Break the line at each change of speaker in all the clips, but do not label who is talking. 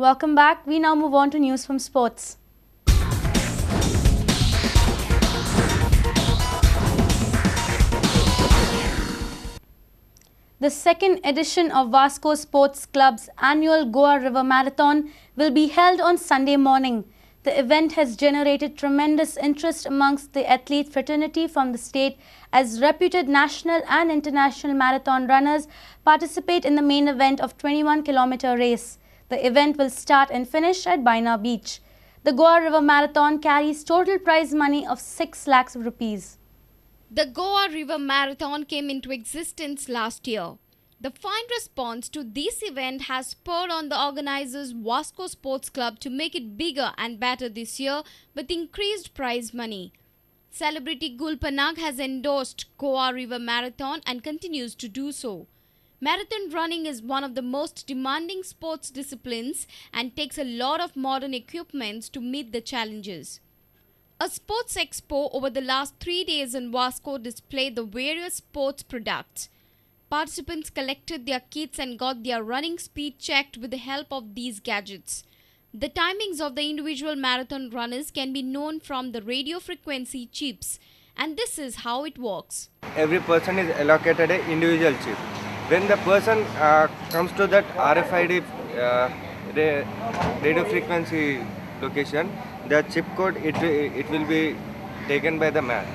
Welcome back. We now move on to news from sports. The second edition of Vasco Sports Club's annual Goa River Marathon will be held on Sunday morning. The event has generated tremendous interest amongst the athlete fraternity from the state as reputed national and international marathon runners participate in the main event of 21-kilometer race. The event will start and finish at Baina Beach. The Goa River Marathon carries total prize money of 6 lakhs rupees.
The Goa River Marathon came into existence last year. The fine response to this event has spurred on the organizers Vasco Sports Club to make it bigger and better this year with increased prize money. Celebrity Gul Panag has endorsed Goa River Marathon and continues to do so. Marathon running is one of the most demanding sports disciplines and takes a lot of modern equipments to meet the challenges. A sports expo over the last 3 days in Vasco displayed the various sports products. Participants collected their kits and got their running speed checked with the help of these gadgets. The timings of the individual marathon runners can be known from the radio frequency chips, and this is how it works.
Every person is allocated an individual chip. When the person comes to that RFID radio frequency location, the chip code it will be taken by the man,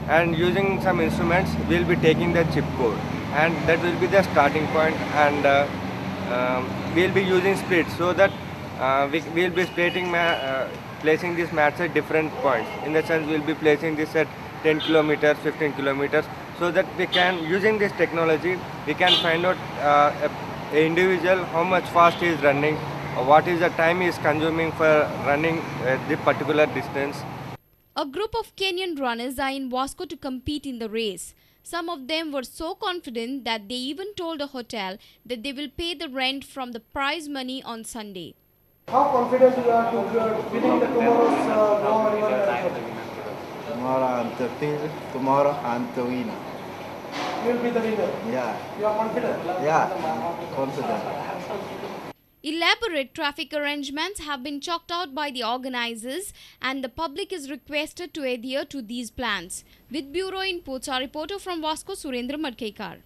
and using some instruments we will be taking the chip code, and that will be the starting point, and we will be using splits so that we will be placing these mats at different points. In the sense, we will be placing this at 10 kilometers, 15 kilometers, so that we can, using this technology, we can find out a individual how much fast he is running, what is the time he is consuming for running the particular distance.
A group of Kenyan runners are in Vasco to compete in the race. Some of them were so confident that they even told a hotel that they will pay the rent from the prize money on Sunday.
How confident you are to winning the tomorrow's Goa River Marathon?
Tomorrow I'm the winner.
You will be the winner.
Yeah.
You are confident?
Yeah, confident.
Elaborate traffic arrangements have been chalked out by the organizers, and the public is requested to adhere to these plans. With bureau inputs, our reporter from Vasco, Surendra Madkekar.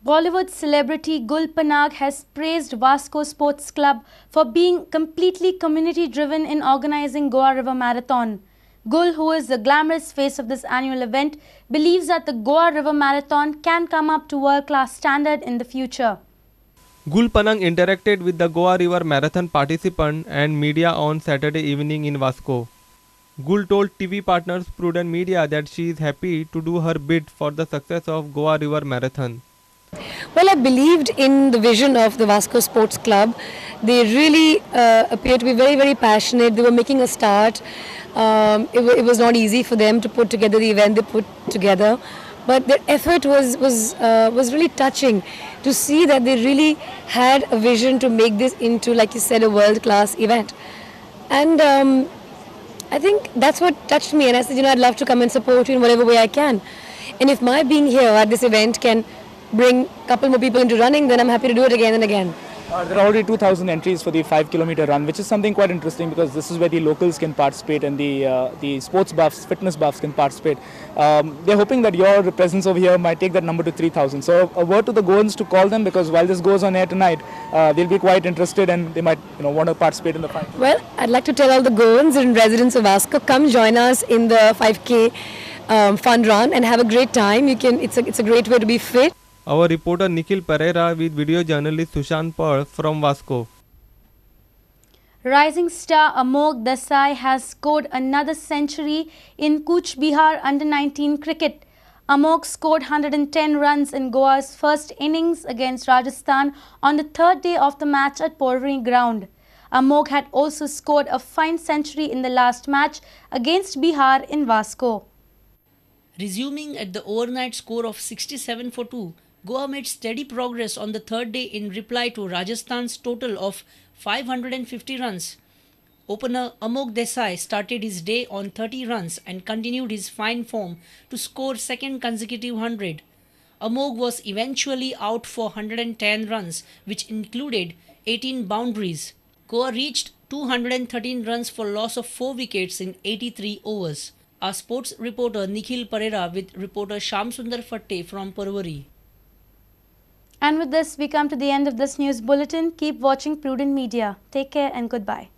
Bollywood celebrity Gul Panag has praised Vasco Sports Club for being completely community-driven in organizing Goa River Marathon. Gul, who is the glamorous face of this annual event, believes that the Goa River Marathon can come up to world-class standard in the future.
Gul Panang interacted with the Goa River Marathon participant and media on Saturday evening in Vasco. Gul told TV partners Prudent Media that she is happy to do her bit for the success of Goa River Marathon.
Well, I believed in the vision of the Vasco Sports Club. They really appeared to be very, very passionate. They were making a start. It was not easy for them to put together the event they put together, but their effort was really touching to see that they really had a vision to make this into, like you said, a world-class event. And I think that's what touched me, and I said, I'd love to come and support you in whatever way I can. And if my being here at this event can bring a couple more people into running, then I'm happy to do it again and again.
There are already 2,000 entries for the 5-kilometer run, which is something quite interesting because this is where the locals can participate and the sports buffs, fitness buffs can participate. They're hoping that your presence over here might take that number to 3,000. So a word to the Goans to call them, because while this goes on air tonight, they'll be quite interested and they might want to participate in the fight.
Well, I'd like to tell all the Goans and residents of Vasco, come join us in the 5K fun run and have a great time. It's a great way to be fit.
Our reporter Nikhil Pereira with video journalist Sushant Paul from Vasco.
Rising star Amog Desai has scored another century in Cooch Behar under-19 cricket. Amog scored 110 runs in Goa's first innings against Rajasthan on the third day of the match at Porvorim ground. Amog had also scored a fine century in the last match against Bihar in Vasco.
Resuming at the overnight score of 67 for 2, Goa made steady progress on the third day in reply to Rajasthan's total of 550 runs. Opener Amog Desai started his day on 30 runs and continued his fine form to score second consecutive 100. Amog was eventually out for 110 runs, which included 18 boundaries. Goa reached 213 runs for loss of 4 wickets in 83 overs. Our sports reporter Nikhil Pereira with reporter Shamsundar Fatte from Parwari.
And with this, we come to the end of this news bulletin. Keep watching Prudent Media. Take care and goodbye.